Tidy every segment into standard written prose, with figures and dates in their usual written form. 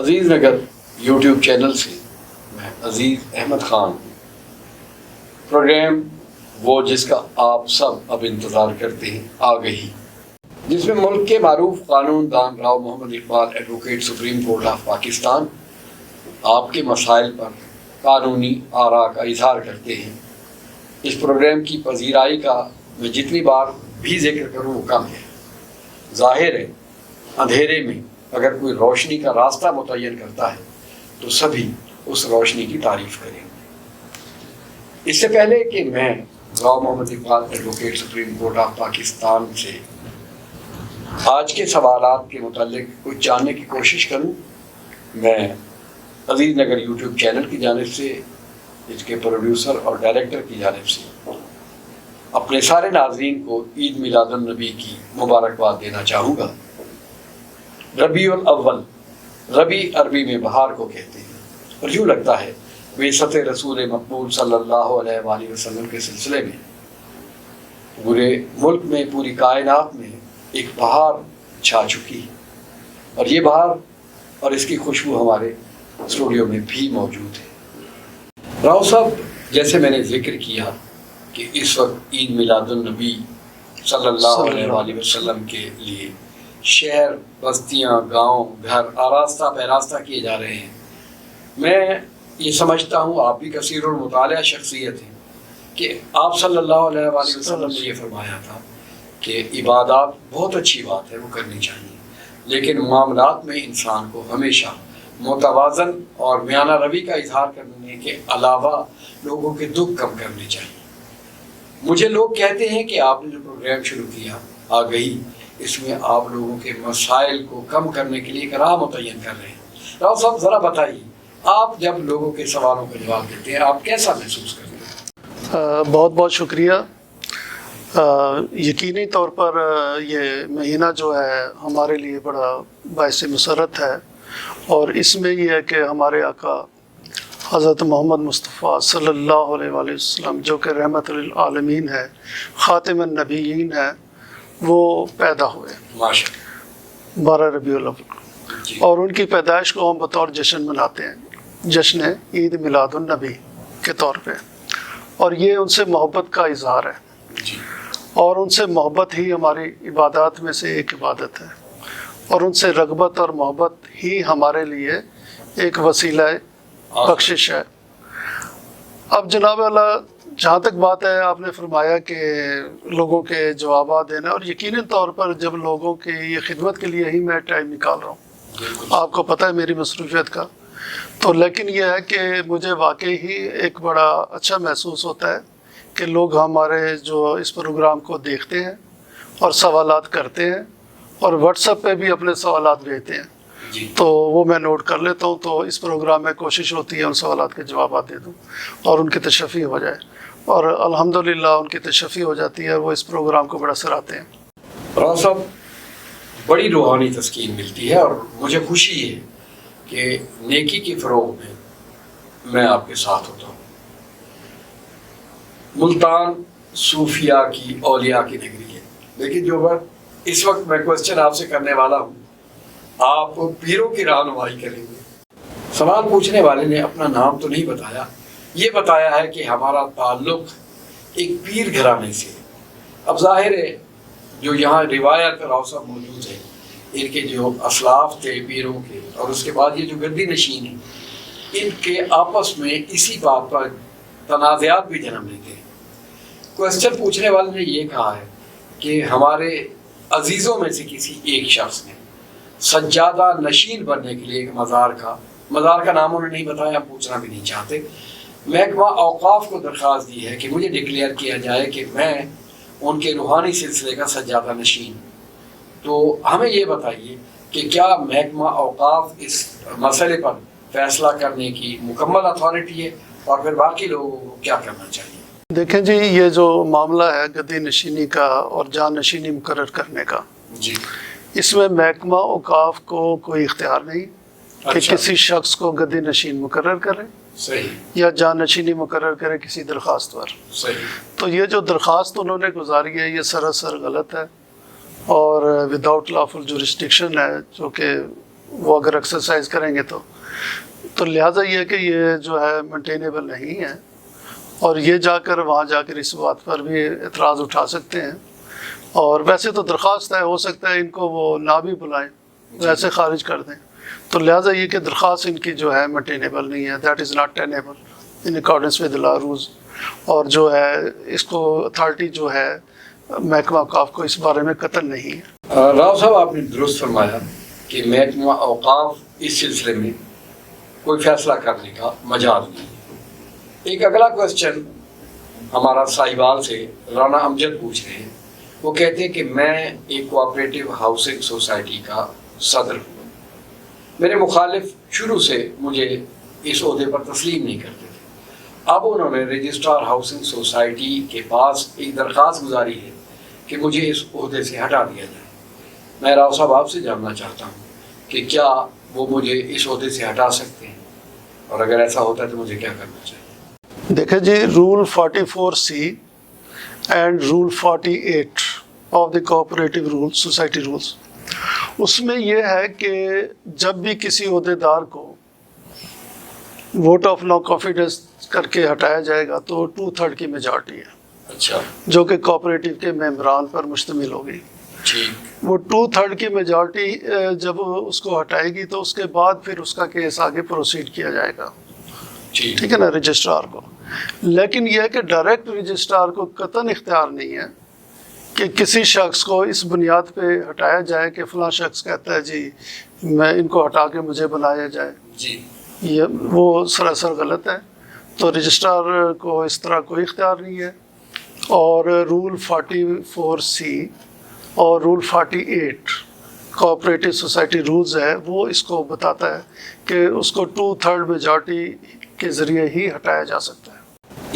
عزیز Nagar YouTube channel سے میں عزیز Ahmad Khan programme وہ جس کا آپ سب اب انتظار کرتے ہیں آ گئی، جس میں ملک کے معروف قانون دان Rao Muhammad Iqbal advocate Supreme Court of Pakistan آپ کے مسائل پر قانونی آراء کا اظہار کرتے ہیں۔ اس پروگرام کی پذیرائی کا میں جتنی بار بھی ذکر کروں وہ کم ہے۔ ظاہر ہے اندھیرے میں اگر کوئی روشنی کا راستہ متعین کرتا ہے تو سبھی اس روشنی کی تعریف کریں گے۔ اس سے پہلے کہ میں Rao Muhammad Iqbal advocate Supreme Court of Pakistan سے آج کے سوالات کے متعلق کچھ جاننے کی کوشش کروں، میں عزیز نگر یوٹیوب چینل کی جانب سے، اس کے پروڈیوسر اور ڈائریکٹر کی جانب سے اپنے سارے ناظرین کو عید میلاد النبی کی مبارکباد دینا چاہوں گا۔ ربیع الاول، ربیع عربی میں بہار کو کہتے ہیں، اور یوں لگتا ہے بعثت رسول مقبول صلی اللہ علیہ وآلہ وسلم کے سلسلے میں پورے ملک میں، پوری کائنات میں ایک بہار چھا چکی ہے، اور یہ بہار اور اس کی خوشبو ہمارے اسٹوڈیو میں بھی موجود ہے۔ راؤ صاحب، جیسے میں نے ذکر کیا کہ اس وقت عید میلاد النبی صلی اللہ علیہ وآلہ وسلم کے لیے شہر، بستیاں، گاؤں، گھر آراستہ پیراستہ کیے جا رہے ہیں۔ میں یہ سمجھتا ہوں آپ بھی کثیر المطالعہ شخصیت ہیں کہ آپ صلی اللہ علیہ وآلہ وسلم نے یہ فرمایا تھا کہ عبادات بہت اچھی بات ہے، وہ کرنی چاہیے، لیکن معاملات میں انسان کو ہمیشہ متوازن اور میانہ روی کا اظہار کرنے کے علاوہ لوگوں کے دکھ کم کرنے چاہیے۔ مجھے لوگ کہتے ہیں کہ آپ نے جو پروگرام شروع کیا آ گئی، اس میں آپ لوگوں کے مسائل کو کم کرنے کے لیے ایک راہ متعین کر رہے ہیں۔ راؤ صاحب، ذرا بتائیے، آپ جب لوگوں کے سوالوں کا جواب دیتے ہیں آپ کیسا محسوس کرتے ہیں؟ بہت بہت شکریہ۔ یقینی طور پر یہ مہینہ جو ہے ہمارے لیے بڑا باعث مسرت ہے، اور اس میں یہ ہے کہ ہمارے آقا حضرت محمد مصطفیٰ صلی اللہ علیہ وآلہ وسلم، جو کہ رحمت للعالمین ہے، خاتم النبیین ہے، وہ پیدا ہوئے ماشاءاللہ 12 ربیع الاول، اور ان کی پیدائش کو ہم بطور جشن مناتے ہیں، جشن عید میلاد النبی کے طور پہ، اور یہ ان سے محبت کا اظہار ہے، اور ان سے محبت ہی ہماری عبادات میں سے ایک عبادت ہے، اور ان سے رغبت اور محبت ہی ہمارے لیے ایک وسیلہ بخشش ہے۔ اب جناب اللہ، جہاں تک بات ہے، آپ نے فرمایا کہ لوگوں کے جوابات دینا، اور یقینی طور پر جب لوگوں کی یہ خدمت کے لیے ہی میں ٹائم نکال رہا ہوں، آپ کو پتہ ہے میری مصروفیت کا، تو لیکن یہ ہے کہ مجھے واقعی ہی ایک بڑا اچھا محسوس ہوتا ہے کہ لوگ ہمارے جو اس پروگرام کو دیکھتے ہیں اور سوالات کرتے ہیں، اور واٹس ایپ پہ بھی اپنے سوالات بھیجتے ہیں، تو وہ میں نوٹ کر لیتا ہوں، تو اس پروگرام میں کوشش ہوتی ہے ان سوالات کے جوابات دے دوں اور ان کی تشفی ہو جائے، اور الحمدللہ ان کی تشفی ہو جاتی ہے، وہ اس پروگرام کو بڑا سراہتے ہیں۔ راؤ صاحب، بڑی روحانی تسکین ملتی ہے، اور مجھے خوشی ہے کہ نیکی کے فروغ میں آپ کے ساتھ ہوتا ہوں۔ ملتان صوفیاء کی، اولیاء کی نگری ہے، لیکن جو بات اس وقت میں کوشچن آپ سے کرنے والا ہوں، آپ پیروں کی رہنمائی کریں گے۔ سوال پوچھنے والے نے اپنا نام تو نہیں بتایا، یہ بتایا ہے کہ ہمارا تعلق ایک پیر گھرانے سے ہے۔ اب ظاہر ہے جو یہاں روایت راؤ صاحب موجود ہے، ان کے جو اسلاف تھے پیروں کے، اور اس کے بعد یہ جو گدی نشین ہیں، ان کے آپس میں اسی بات پر تنازعات بھی جنم لیتے ہیں۔ کوشچن پوچھنے والے نے یہ کہا ہے کہ ہمارے عزیزوں میں سے کسی ایک شخص نے سجادہ نشین بننے کے لیے ایک مزار کا نام انہوں نے نہیں بتایا، پوچھنا بھی نہیں چاہتے، محکمہ اوقاف کو درخواست دی ہے کہ مجھے ڈکلیئر کیا جائے کہ میں ان کے روحانی سلسلے کا سجادہ نشین۔ تو ہمیں یہ بتائیے کہ کیا محکمہ اوقاف اس مسئلے پر فیصلہ کرنے کی مکمل اتھارٹی ہے، اور پھر باقی لوگوں کو کیا کرنا چاہیے؟ دیکھیں جی، یہ جو معاملہ ہے گدی نشینی کا اور جان نشینی مقرر کرنے کا، جی، اس میں محکمہ اوقاف کو کوئی اختیار نہیں کہ کسی شخص کو گدی نشین مقرر کرے صحیح، یا جان نشینی مقرر کرے کسی درخواست پر۔ صحیح، تو یہ جو درخواست انہوں نے گزاری ہے، یہ سراسر غلط ہے، اور وداؤٹ لافل جورسڈکشن ہے، جو کہ وہ اگر ایکسرسائز کریں گے تو لہٰذا یہ کہ یہ جو ہے مینٹینیبل نہیں ہے، اور یہ جا کر وہاں جا کر اس بات پر بھی اعتراض اٹھا سکتے ہیں، اور ویسے تو درخواست ہے، ہو سکتا ہے ان کو وہ نہ بھی بلائیں، ویسے خارج کر دیں، تو لہٰذا یہ کہ درخواست ان کی جو ہے مینٹینیبل نہیں ہے، that is not tenable in accordance with law rules, اور جو ہے اس کو اتھارٹی جو ہے محکمہ اوقاف کو اس بارے میں قطعاً نہیں ہے۔ راؤ صاحب آپ نے درست فرمایا کہ محکمہ اوقاف اس سلسلے میں کوئی فیصلہ کرنے کا مجال نہیں۔ ایک اگلا کوشچن ہمارا صاحبال سے رانا امجد پوچھ رہے ہیں، وہ کہتے ہیں کہ میں ایک کوآپریٹو ہاؤسنگ سوسائٹی کا صدر ہوں، میرے مخالف شروع سے مجھے اس عہدے پر تسلیم نہیں کرتے تھے، اب انہوں نے رجسٹرار ہاؤسنگ سوسائٹی کے پاس ایک درخواست گزاری ہے کہ مجھے اس عہدے سے ہٹا دیا جائے۔ میں راؤ صاحب آپ سے جاننا چاہتا ہوں کہ کیا وہ مجھے اس عہدے سے ہٹا سکتے ہیں، اور اگر ایسا ہوتا ہے تو مجھے کیا کرنا چاہیے؟ دیکھیں جی، rule 44C and rule 48 of the cooperative rule society rules, اس میں یہ ہے کہ جب بھی کسی عہدے دار کو ووٹ آف نو کانفیڈنس کر کے ہٹایا جائے گا تو 2/3 کی میجارٹی ہے، اچھا، جو کہ کوآپریٹو کے ممبران پر مشتمل ہوگی۔ ٹھیک، وہ 2/3 کی میجارٹی جب اس کو ہٹائے گی تو اس کے بعد پھر اس کا کیس آگے پروسیڈ کیا جائے گا، ٹھیک ہے نا، رجسٹرار کو۔ لیکن یہ ہے کہ ڈائریکٹ رجسٹرار کو قطعاً اختیار نہیں ہے کہ کسی شخص کو اس بنیاد پہ ہٹایا جائے کہ فلاں شخص کہتا ہے جی میں ان کو ہٹا کے مجھے بنایا جائے، جی، یہ وہ سراسر غلط ہے۔ تو رجسٹرار کو اس طرح کوئی اختیار نہیں ہے، اور رول 44C اور رول 48 کوآپریٹو سوسائٹی رولز ہے، وہ اس کو بتاتا ہے کہ اس کو 2/3 میجارٹی کے ذریعے ہی ہٹایا جا سکتا ہے۔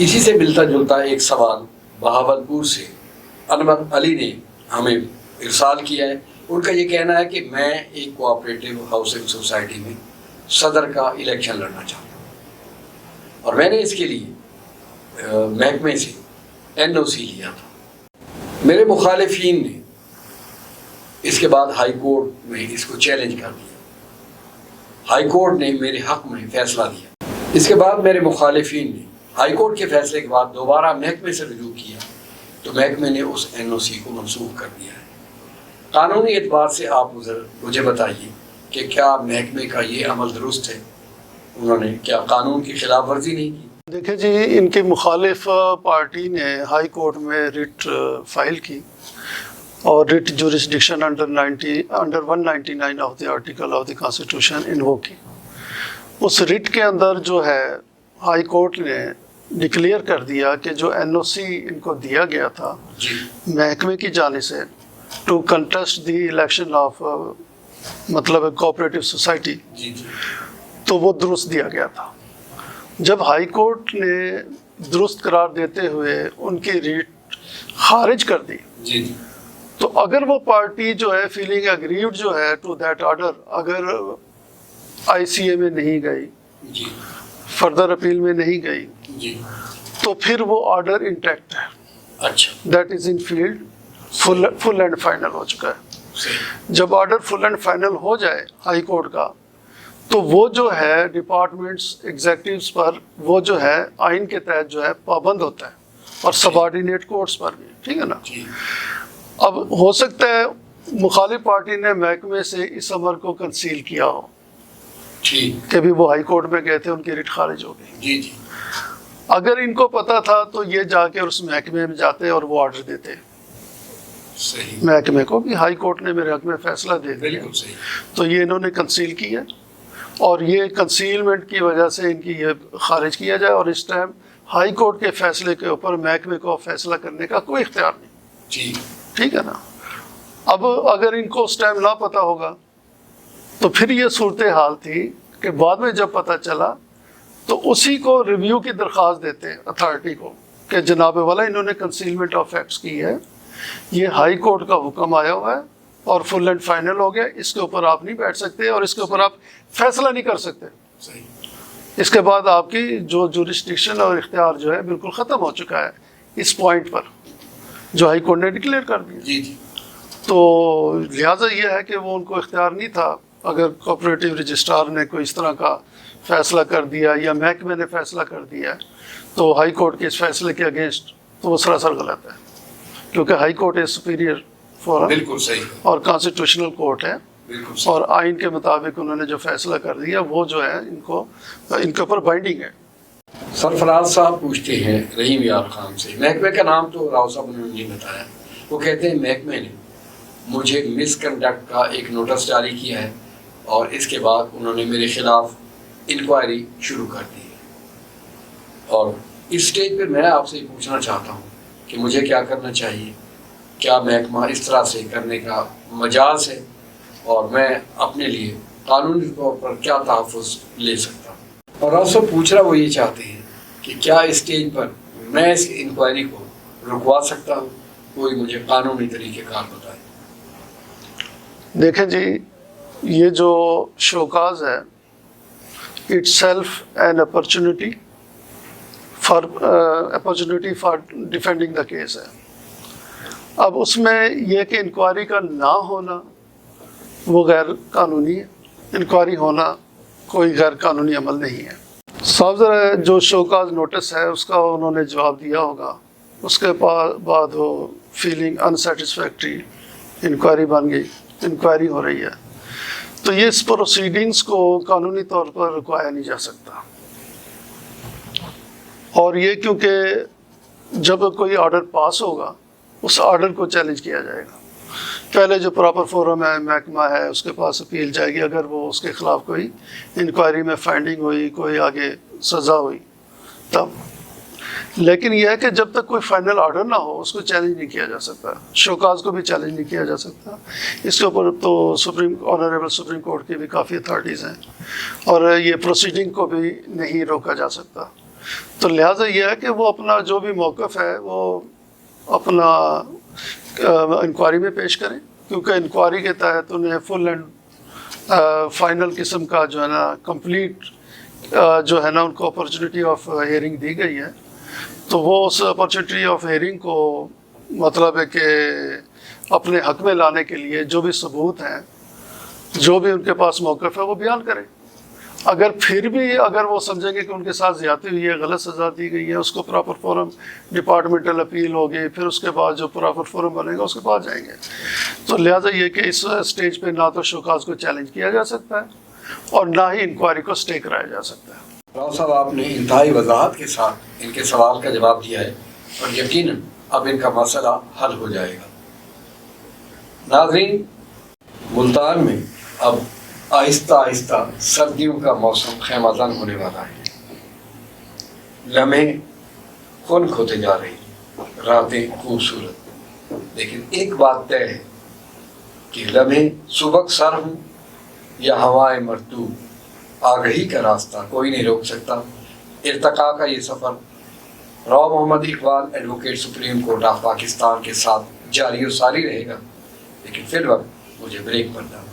اسی سے ملتا جلتا ایک سوال بہاولپور سے انور علی نے ہمیں ارسال کیا ہے۔ ان کا یہ کہنا ہے کہ میں ایک کوآپریٹو ہاؤسنگ سوسائٹی میں صدر کا الیکشن لڑنا چاہتا ہوں، اور میں نے اس کے لیے محکمے سے NOC لیا تھا۔ میرے مخالفین نے اس کے بعد ہائی کورٹ میں اس کو چیلنج کر دیا، ہائی کورٹ نے میرے حق میں فیصلہ دیا۔ اس کے بعد میرے مخالفین نے ہائی کورٹ کے فیصلے کے بعد دوبارہ محکمے سے رجوع کیا، تو محکمے نے اس NOC کو منسوخ کر دیا ہے۔ قانونی اعتبار سے آپ مجھے بتائیے کہ کیا محکمے کا یہ عمل درست ہے؟ انہوں نے کیا قانون کی خلاف ورزی نہیں کی؟ دیکھیں جی، ان کی مخالف پارٹی نے ہائی کورٹ میں ریٹ فائل کی، اور writ jurisdiction under 199 of the article of the constitution invoke کی۔ اس ریٹ کے اندر جو ہے ہائی کورٹ نے ڈکلیئر کر دیا کہ جو NOC ان کو دیا گیا تھا محکمے کی جانب سے to contest the election of مطلب کوآپریٹو سوسائٹی، تو وہ درست دیا گیا تھا۔ جب ہائی کورٹ نے درست قرار دیتے ہوئے ان کی ریٹ خارج کر دی، تو اگر وہ پارٹی جو ہے فیلنگ اگریوڈ جو ہے ٹو دیٹ آرڈر، اگر ICA میں نہیں گئی، فردر اپیل میں نہیں گئی، تو پھر وہ آرڈر انٹیکٹ ہے، اچھا، that is in field full and final ہو چکا ہے۔ جب آرڈر فل اینڈ فائنل ہو جائے ہائی کورٹ کا، تو وہ جو ہے ڈپارٹمنٹس ایگزیکٹوز پر وہ جو ہے آئین کے تحت جو ہے پابند ہوتا ہے، اور سبارڈینیٹ کورٹس پر بھی، ٹھیک ہے نا۔ اب ہو سکتا ہے مخالف پارٹی نے محکمے سے اس امر کو کنسیل کیا ہو کہ بھی وہ ہائی کورٹ میں گئے تھے، ان کی ریٹ خارج ہو گئی۔ اگر ان کو پتا تھا تو یہ جا کے اس محکمے میں جاتے اور وہ آرڈر دیتے، محکمے کو بھی ہائی کورٹ نے میرے حق میں فیصلہ دے دیا، تو یہ انہوں نے کنسیل کیا، اور یہ کنسیلمنٹ کی وجہ سے ان کی یہ خارج کیا جائے، اور اس ٹائم ہائی کورٹ کے فیصلے کے اوپر محکمے کو فیصلہ کرنے کا کوئی اختیار نہیں، ٹھیک ہے نا۔ اب اگر ان کو اس ٹائم نہ پتا ہوگا تو پھر یہ صورتحال تھی کہ بعد میں جب پتہ چلا تو اسی کو ریویو کی درخواست دیتے ہیں اتھارٹی کو کہ جناب والا انہوں نے کنسیلمنٹ آف فیکٹس کی ہے، یہ ہائی کورٹ کا حکم آیا ہوا ہے اور فل اینڈ فائنل ہو گیا، اس کے اوپر آپ نہیں بیٹھ سکتے اور اس کے اوپر آپ فیصلہ نہیں کر سکتے، اس کے بعد آپ کی جو جورسڈکشن اور اختیار جو ہے بالکل ختم ہو چکا ہے اس پوائنٹ پر جو ہائی کورٹ نے ڈکلیئر کر دیا۔ تو لہٰذا یہ ہے کہ وہ ان کو اختیار نہیں تھا اگر کوآپریٹیو رجسٹرار نے کوئی اس طرح کا فیصلہ کر دیا یا محکمے نے فیصلہ کر دیا تو ہائی کورٹ کے اس فیصلے کے اگینسٹ تو وہ سراسر غلط ہے، کیونکہ high court is superior forum, بالکل صحیح، اور کانسٹیٹیوشنل کورٹ ہے، بالکل صحیح. اور آئین کے مطابق انہوں نے جو فیصلہ کر دیا وہ جو ہے ان کے اوپر بائنڈنگ ہے. سرفراز صاحب پوچھتے ہیں رحیم یار خان سے، محکمے کا نام تو راؤ صاحب نے نہیں بتایا، وہ کہتے ہیں محکمے نے مجھے مس کنڈکٹ کا ایک نوٹس جاری کیا ہے اور اس کے بعد انہوں نے میرے خلاف انکوائری شروع کر دی ہے، اور اس سٹیج پہ میں آپ سے پوچھنا چاہتا ہوں کہ مجھے کیا کرنا چاہیے، کیا محکمہ اس طرح سے کرنے کا مجاز ہے اور میں اپنے لیے قانونی طور پر کیا تحفظ لے سکتا ہوں. اور آپ سے پوچھ رہا وہ یہ چاہتے ہیں کہ کیا اس اسٹیج پر میں اس انکوائری کو رکوا سکتا ہوں، کوئی مجھے قانونی طریقہ کار بتائے. دیکھیں جی، یہ جو شوکاز ہے it self an opportunity for defending the case ہے. اب اس میں یہ کہ انکوائری کا نہ ہونا وہ غیر قانونی ہے، انکوائری ہونا کوئی غیر قانونی عمل نہیں ہے. صاحب ذرا جو شوکاز نوٹس ہے اس کا انہوں نے جواب دیا ہوگا، اس کے بعد وہ فیلنگ انسیٹسفیکٹری انکوائری بن گئی، انکوائری ہو رہی ہے، تو یہ اس پروسیڈنگز کو قانونی طور پر رکوایا نہیں جا سکتا. اور یہ کیونکہ جب کوئی آرڈر پاس ہوگا اس آرڈر کو چیلنج کیا جائے گا. پہلے جو پراپر فورم ہے، محکمہ ہے، اس کے پاس اپیل جائے گی اگر وہ اس کے خلاف کوئی انکوائری میں فائنڈنگ ہوئی، کوئی آگے سزا ہوئی تب. لیکن یہ ہے کہ جب تک کوئی فائنل آرڈر نہ ہو اس کو چیلنج نہیں کیا جا سکتا، شوکاز کو بھی چیلنج نہیں کیا جا سکتا. اس کے اوپر تو آنریبل سپریم کورٹ کی بھی کافی اتھارٹیز ہیں اور یہ پروسیڈنگ کو بھی نہیں روکا جا سکتا. تو لہٰذا یہ ہے کہ وہ اپنا جو بھی موقف ہے وہ اپنا انکوائری میں پیش کریں، کیونکہ انکوائری کے تحت انہیں فل اینڈ فائنل قسم کا جو ہے نا کمپلیٹ جو ہے نا ان کو اپرچونیٹی آف ہیئرنگ دی گئی ہے. تو وہ اس اپرچونیٹی آف ہیئرنگ کو مطلب ہے کہ اپنے حق میں لانے کے لیے جو بھی ثبوت ہیں، جو بھی ان کے پاس موقف ہے وہ بیان کریں. اگر پھر بھی اگر وہ سمجھیں گے کہ ان کے ساتھ زیادتی ہوئی ہے، غلط سزا دی گئی ہے، اس کو پراپر فورم ڈپارٹمنٹل اپیل ہوگی، پھر اس کے بعد جو پراپر فورم بنے گا اس کے بعد جائیں گے. تو لہٰذا یہ کہ اس اسٹیج پہ نہ تو شوکاز کو چیلنج کیا جا سکتا ہے اور نہ ہی انکوائری کو اسٹے کرایا جا سکتا ہے. راؤ صاحب آپ نے انتہائی وضاحت کے ساتھ ان کے سوال کا جواب دیا ہے اور یقیناً اب ان کا مسئلہ حل ہو جائے گا. ناظرین، ملتان میں اب آہستہ آہستہ سردیوں کا موسم خیمہ زن ہونے والا ہے. لمحے خنک ہوتے جا رہی، راتیں خوبصورت، لیکن ایک بات طے ہے کہ لمحے سبک سر ہوں یا ہوائیں مرطوب، آگہی کا راستہ کوئی نہیں روک سکتا. ارتقاء کا یہ سفر Rao Muhammad Iqbal advocate Supreme Court of Pakistan کے ساتھ جاری و ساری رہے گا. لیکن فی الوقت مجھے بریک پر جانا.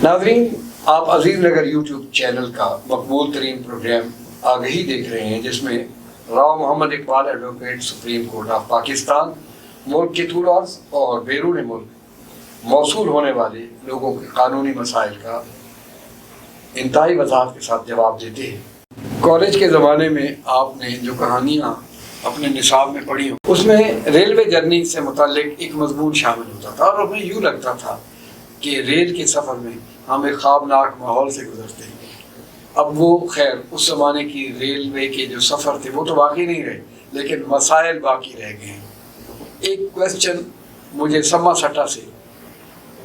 ناظرین، آپ عزیز نگر یوٹیوب چینل کا مقبول ترین پروگرام آگہی دیکھ رہے ہیں، جس میں Rao Muhammad Iqbal advocate Supreme Court of Pakistan ملک کے طول عرض اور بیرون ملک موصول ہونے والے لوگوں کے قانونی مسائل کا انتہائی وضاحت کے ساتھ جواب دیتے ہیں. کالج کے زمانے میں آپ نے جو کہانیاں اپنے نصاب میں پڑھی ہوں، اس میں ریلوے جرنی سے متعلق ایک مضمون شامل ہوتا تھا اور ہمیں یوں لگتا تھا کہ ریل کے سفر میں ہم ایک خوابناک ماحول سے گزرتے ہیں. اب وہ خیر اس زمانے کی ریلوے کے جو سفر تھے وہ تو باقی نہیں رہے، لیکن مسائل باقی رہ گئے ہیں. ایک کویسچن مجھے سما سٹا سے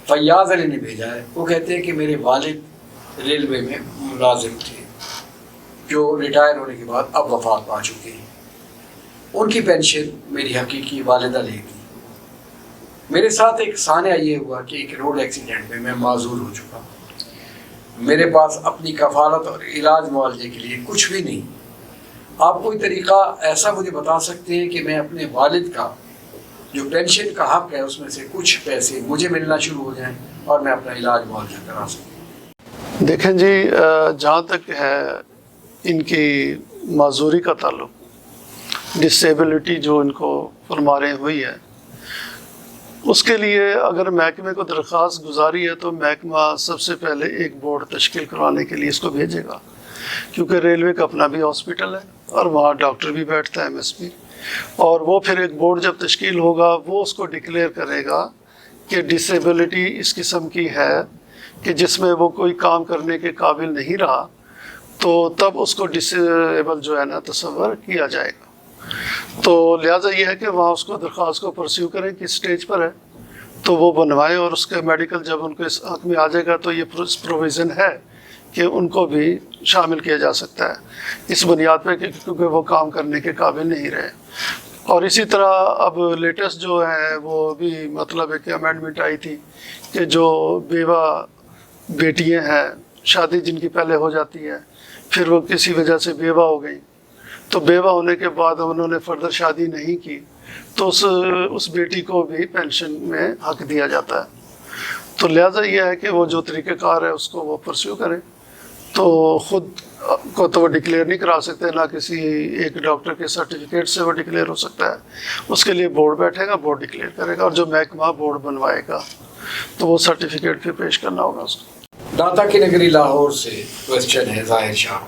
فیاض علی نے بھیجا ہے. وہ کہتے ہیں کہ میرے والد ریلوے میں ملازم تھے جو ریٹائر ہونے کے بعد اب وفات پا چکے ہیں. ان کی پینشن میری حقیقی والدہ لے گی. میرے ساتھ ایک سانحہ یہ ہوا کہ ایک روڈ ایکسیڈنٹ میں معذور ہو چکا. میرے پاس اپنی کفالت اور علاج معالجے کے لیے کچھ بھی نہیں. آپ کوئی طریقہ ایسا مجھے بتا سکتے ہیں کہ میں اپنے والد کا جو پینشن کا حق ہے اس میں سے کچھ پیسے مجھے ملنا شروع ہو جائیں اور میں اپنا علاج معالجہ کرا سکوں۔ دیکھیں جی، جہاں تک ہے ان کی معذوری کا تعلق، ڈسیبلٹی جو ان کو فرماریں ہوئی ہے، اس کے لیے اگر محکمے کو درخواست گزاری ہے تو محکمہ سب سے پہلے ایک بورڈ تشکیل کروانے کے لیے اس کو بھیجے گا، کیونکہ ریلوے کا اپنا بھی ہاسپٹل ہے اور وہاں ڈاکٹر بھی بیٹھتا ہے MS بھی، اور وہ پھر ایک بورڈ جب تشکیل ہوگا وہ اس کو ڈکلیئر کرے گا کہ ڈسیبلٹی اس قسم کی ہے کہ جس میں وہ کوئی کام کرنے کے قابل نہیں رہا، تو تب اس کو ڈسیبل جو ہے نا تصور کیا جائے گا۔ تو لہٰذا یہ ہے کہ وہاں اس کو درخواست کو پرسیو کریں کہ اسٹیج پر ہے تو وہ بنوائیں، اور اس کے میڈیکل جب ان کو اس حق میں آ جائے گا تو یہ پروویژن ہے کہ ان کو بھی شامل کیا جا سکتا ہے اس بنیاد پہ کہ کیونکہ وہ کام کرنے کے قابل نہیں رہے۔ اور اسی طرح اب لیٹسٹ جو ہے وہ بھی مطلب ہے کہ امینڈمنٹ آئی تھی کہ جو بیوہ بیٹیاں ہیں، شادی جن کی پہلے ہو جاتی ہے پھر وہ کسی وجہ سے بیوہ ہو گئی، تو بیوہ ہونے کے بعد انہوں نے فردر شادی نہیں کی تو اس بیٹی کو بھی پینشن میں حق دیا جاتا ہے۔ تو لہٰذا یہ ہے کہ وہ جو طریقہ کار ہے اس کو وہ پرسیو کریں، تو خود کو تو وہ ڈکلیئر نہیں کرا سکتے، نہ کسی ایک ڈاکٹر کے سرٹیفکیٹ سے وہ ڈکلیئر ہو سکتا ہے، اس کے لیے بورڈ بیٹھے گا، بورڈ ڈکلیئر کرے گا، اور جو محکمہ بورڈ بنوائے گا تو وہ سرٹیفکیٹ پھر پیش کرنا ہوگا اس کو۔ داتا کی نگری لاہور سے کوشچن ہے ظاہر شاہ،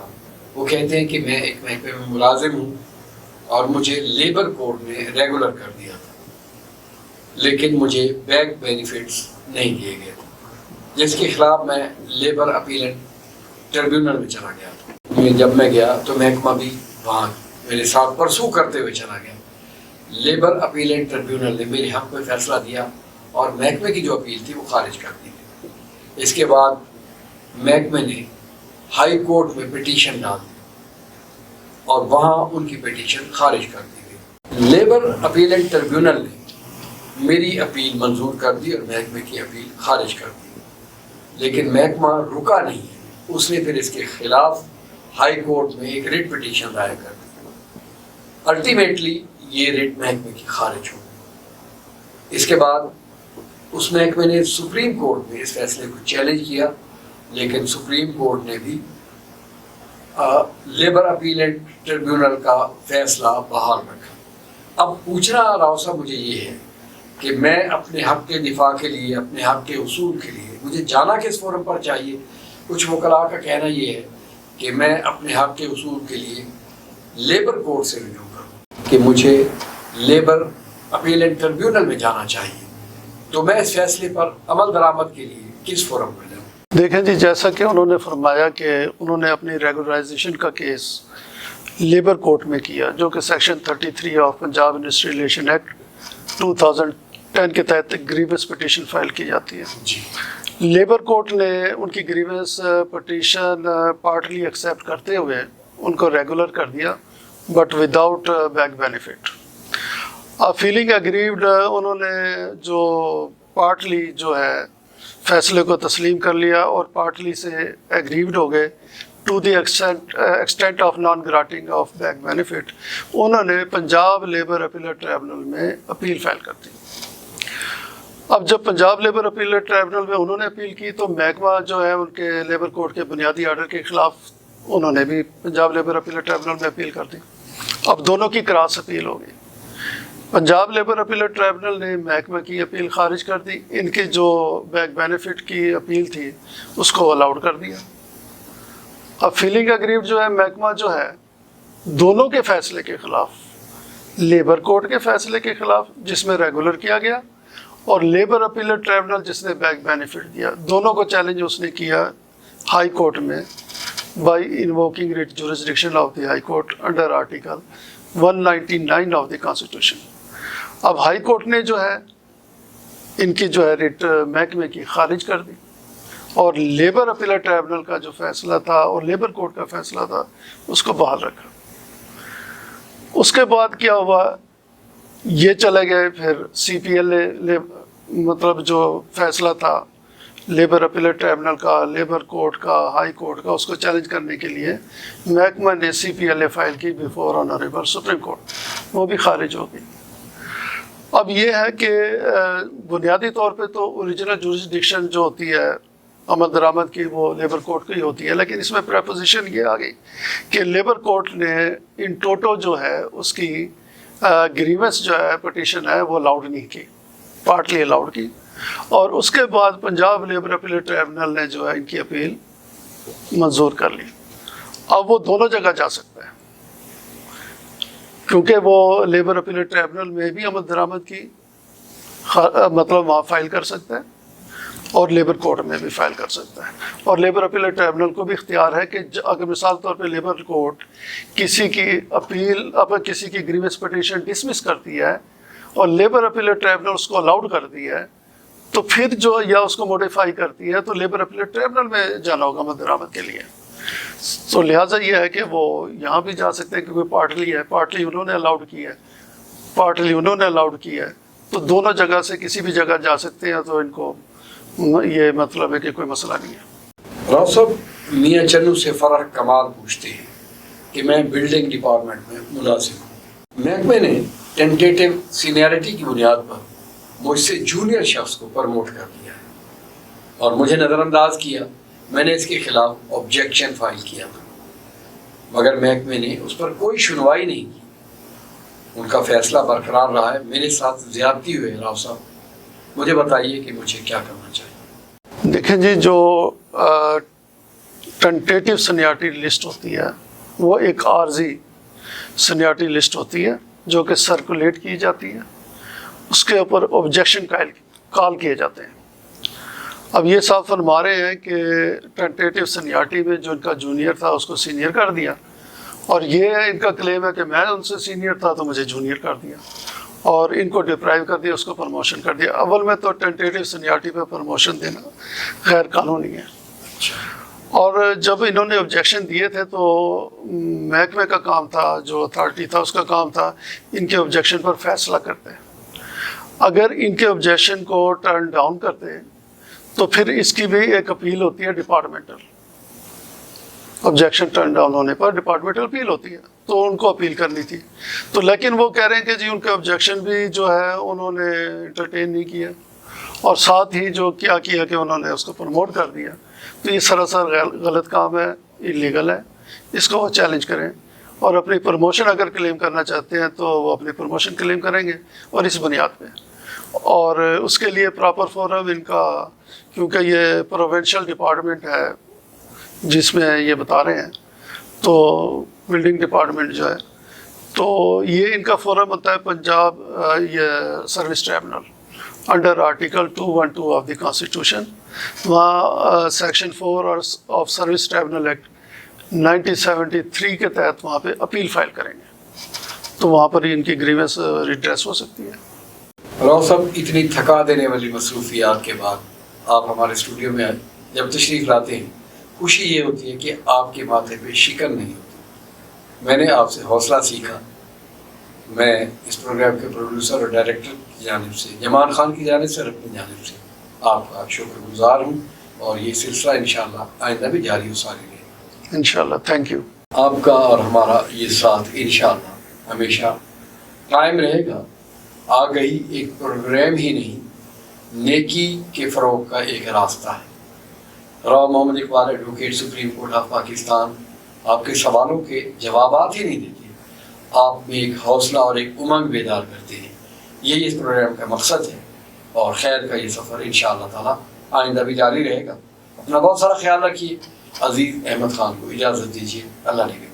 وہ کہتے ہیں کہ میں ایک محکمے میں ملازم ہوں اور مجھے لیبر کوڈ نے ریگولر کر دیا تھا، لیکن مجھے بیک بینیفٹس نہیں دیے گئے تھے، جس کے خلاف میں لیبر اپیلنٹ ٹریبیونل میں چلا گیا تھا۔ جب میں گیا تو محکمہ بھی وہاں میرے ساتھ پرسو کرتے ہوئے چلا گیا۔ لیبر اپیلنٹ ٹریبیونل نے میرے حق میں فیصلہ دیا اور محکمے کی جو اپیل تھی وہ خارج کر دی گئی۔ اس کے بعد محکمے نے ہائی کورٹ میں پٹیشن ڈال دی اور وہاں ان کی پٹیشن خارج کر دی گئی۔ لیبر اپیلنٹ ٹریبیونل نے میری اپیل منظور کر دی اور محکمے کی اپیل خارج کر دی، لیکن محکمہ رکا نہیں ہے، اس نے پھر اس کے خلاف ہائی کورٹ میں ایک ریٹ پٹیشن دائر کر دی۔ الٹیمیٹلی یہ ریٹ محکمے کی خارج ہو گئی۔ اس کے بعد اس محکمے نے سپریم کورٹ میں اس فیصلے کو چیلنج کیا، لیکن سپریم کورٹ نے بھی لیبر اپیلنٹ ٹریبیونل کا فیصلہ بحال رکھا۔ اب پوچھنا راؤ صاحب مجھے یہ ہے کہ میں اپنے حق کے دفاع کے لیے، اپنے حق کے اصول کے لیے مجھے جانا کس فورم پر چاہیے؟ کچھ وکلاء کا کہنا یہ ہے کہ میں اپنے حق کے اصول کے لیے لیبر کورٹ سے رجوع کروں، کہ مجھے لیبر اپیلنٹ ٹریبیونل میں جانا چاہیے، تو میں اس فیصلے پر عمل درآمد کے لیے کس فورم پر جاؤں؟ دیکھیں جی، جیسا کہ انہوں نے فرمایا کہ انہوں نے اپنی ریگولرائزیشن کا کیس لیبر کورٹ میں کیا، جو کہ section 33 of Punjab industry relation act 2010 کے تحت گریوینس پٹیشن فائل کی جاتی ہے۔ جی، لیبر کورٹ نے ان کی گریوینس پٹیشن پارٹلی ایکسیپٹ کرتے ہوئے ان کو ریگولر کر دیا، but without back benefit. Feeling aggrieved, انہوں نے جو پارٹلی جو ہے فیصلے کو تسلیم کر لیا اور پارٹلی سے اگریوڈ ہو گئے to the extent of non granting of back benefit, انہوں نے پنجاب لیبر اپیلٹ ٹریبونل میں اپیل فائل کر دی۔ اب جب پنجاب لیبر اپیلٹ ٹریبونل میں انہوں نے اپیل کی تو محکمہ جو ہے ان کے لیبر کورٹ کے بنیادی آرڈر کے خلاف انہوں نے بھی پنجاب لیبر اپیلٹ ٹریبونل میں اپیل کر دی۔ اب دونوں کی کراس اپیل ہو گئی۔ پنجاب لیبر اپیلٹ ٹریبونل نے محکمہ کی اپیل خارج کر دی، ان کی جو بیک بینیفٹ کی اپیل تھی اس کو الاؤڈ کر دیا۔ اب فیلنگ اگریوڈ جو ہے محکمہ جو ہے دونوں کے فیصلے کے خلاف، لیبر کورٹ کے فیصلے کے خلاف جس میں ریگولر کیا گیا اور لیبر اپیلٹ ٹریبونل جس نے بیک بینیفٹ دیا، دونوں کو چیلنج اس نے کیا ہائی کورٹ میں by invoking writ jurisdiction of the high court under article 199 of the constitution. اب ہائی کورٹ نے جو ہے ان کی جو ہے ریٹ محکمے کی خارج کر دی اور لیبر اپیلٹ ٹریبونل کا جو فیصلہ تھا اور لیبر کورٹ کا فیصلہ تھا اس کو بحال رکھا۔ اس کے بعد کیا ہوا، یہ چلے گئے پھر سی پی ایل اے، مطلب جو فیصلہ تھا لیبر اپیلٹ ٹریبونل کا، لیبر کورٹ کا، ہائی کورٹ کا، اس کو چیلنج کرنے کے لیے محکمہ نے سی پی ایل اے فائل کی بیفور آنریبل سپریم کورٹ، وہ بھی خارج ہو گئی۔ اب یہ ہے کہ بنیادی طور پہ تو اوریجنل جورسڈکشن جو ہوتی ہے آمد درآمد کی وہ لیبر کورٹ کی ہوتی ہے، لیکن اس میں پریپوزیشن یہ آ گئی کہ لیبر کورٹ نے ان ٹوٹو جو ہے اس کی گریونس جو ہے پٹیشن ہے وہ الاؤڈ نہیں کی، پارٹلی الاؤڈ کی، اور اس کے بعد پنجاب لیبر اپیلیٹ ٹریبونل نے جو ہے ان کی اپیل منظور کر لی۔ اب وہ دونوں جگہ جا سکتا ہے کیونکہ وہ لیبر اپیلیٹ ٹریبونل میں بھی آمد درآمد کی مطلب وہاں فائل کر سکتا ہے اور لیبر کورٹ میں بھی فائل کر سکتا ہے، اور لیبر اپیلیٹ ٹریبونل کو بھی اختیار ہے کہ اگر مثال طور پہ لیبر کورٹ کسی کی اپیل کسی کی گریونس پٹیشن ڈسمس کرتی ہے اور لیبر اپیلیٹ ٹریبونل اس کو الاؤڈ کرتی ہے تو پھر جو یا اس کو موڈیفائی کرتی ہے تو لیبر اپیلیٹ ٹریبونل میں جانا ہوگا آمد درآمد کے لیے۔ تو لہٰذا یہ ہے کہ وہ یہاں بھی جا سکتے ہیں کیونکہ پارٹلی ہے، پارٹلی انہوں نے الاؤڈ کی ہے، پارٹلی انہوں نے الاؤڈ کی ہے، تو دونوں جگہ سے کسی بھی جگہ جا سکتے ہیں، تو ان کو یہ مطلب ہے کہ کوئی مسئلہ نہیں ہے۔ راؤ صاحب، میاں چنو سے فرح کمال پوچھتے ہیں کہ میں بلڈنگ ڈپارٹمنٹ میں ملازم ہوں، محکمے نے ٹینٹیٹو سینئرٹی کی بنیاد پر مجھ سے جونیئر شخص کو پروموٹ کر دیا ہے اور مجھے نظر انداز کیا، میں نے اس کے خلاف آبجیکشن فائل کیا مگر محکمے نے اس پر کوئی سنوائی نہیں کی، ان کا فیصلہ برقرار رہا ہے، میرے ساتھ زیادتی ہوئی۔ راؤ صاحب مجھے بتائیے کہ مجھے کیا کرنا چاہیے؟ دیکھیں جی، جو ٹینٹیٹو سینیارٹی لسٹ ہوتی ہے وہ ایک عارضی سینیارٹی لسٹ ہوتی ہے جو کہ سرکولیٹ کی جاتی ہے، اس کے اوپر آبجیکشن کال کیے جاتے ہیں۔ اب یہ صاحب فرما رہے ہیں کہ ٹینٹیٹو سینیارٹی میں جو ان کا جونیئر تھا اس کو سینئر کر دیا، اور یہ ان کا کلیم ہے کہ میں ان سے سینئر تھا تو مجھے جونیئر کر دیا اور ان کو ڈپرائیو کر دیا، اس کو پروموشن کر دیا۔ اول میں تو ٹینٹیٹو سینیارٹی پہ پروموشن دینا غیر قانونی ہے، اور جب انہوں نے آبجیکشن دیے تھے تو محکمے کا کام تھا، جو اتھارٹی تھا اس کا کام تھا ان کے آبجیکشن پر فیصلہ کرتے۔ اگر ان کے آبجیکشن کو ٹرن ڈاؤن کرتے تو پھر اس کی بھی ایک اپیل ہوتی ہے ڈپارٹمنٹل، آبجیکشن ٹرن ڈاؤن ہونے پر ڈپارٹمنٹل اپیل ہوتی ہے، تو ان کو اپیل کرنی تھی۔ تو لیکن وہ کہہ رہے ہیں کہ جی ان کے آبجیکشن بھی جو ہے انہوں نے انٹرٹین نہیں کیا، اور ساتھ ہی جو کیا کہ انہوں نے اس کو پروموٹ کر دیا، تو یہ سراسر غلط کام ہے، اللیگل ہے، اس کو وہ چیلنج کریں، اور اپنی پروموشن اگر کلیم کرنا چاہتے ہیں تو وہ اپنی پروموشن کلیم کریں گے، اور اس بنیاد پہ، اور اس کے لیے پراپر فورم ان کا، کیونکہ یہ پروونشل ڈپارٹمنٹ ہے جس میں یہ بتا رہے ہیں، تو بلڈنگ ڈپارٹمنٹ جو ہے، تو یہ ان کا فورم ہوتا ہے پنجاب یہ service tribunal under article 212 of the constitution, وہاں section 4 of service tribunal act 1973 کے تحت وہاں پہ اپیل فائل کریں گے، تو وہاں پر ہی ان کی گریونس ریڈریس ہو سکتی ہے۔ راؤ صاحب، اتنی تھکا دینے والی مصروفیات کے بعد آپ ہمارے اسٹوڈیو میں جب تشریف لاتے ہیں، خوشی یہ ہوتی ہے کہ آپ کے ماتھے پہ شکن نہیں ہوتی۔ میں نے آپ سے حوصلہ سیکھا، میں اس پروگرام کے پروڈیوسر اور ڈائریکٹر کی جانب سے، جمان خان کی جانب سے اور اپنی جانب سے آپ کا شکر گزار ہوں، اور یہ سلسلہ انشاءاللہ آئندہ بھی جاری و ساری رہے گا انشاءاللہ۔ Thank you. آپ کا اور ہمارا یہ ساتھ انشاءاللہ ہمیشہ قائم رہے گا۔ آگہی ایک پروگرام ہی نہیں، نیکی کے فروغ کا ایک راستہ ہے۔ Rao Muhammad Iqbal advocate, Supreme Court of Pakistan, آپ کے سوالوں کے جوابات ہی نہیں دیتے، آپ میں ایک حوصلہ اور ایک امنگ بیدار کرتے ہیں۔ یہی اس پروگرام کا مقصد ہے، اور خیر کا یہ سفر انشاءاللہ تعالی آئندہ بھی جاری رہے گا۔ اپنا بہت سارا خیال رکھیے۔ عزیز احمد خان کو اجازت دیجیے، اللہ نے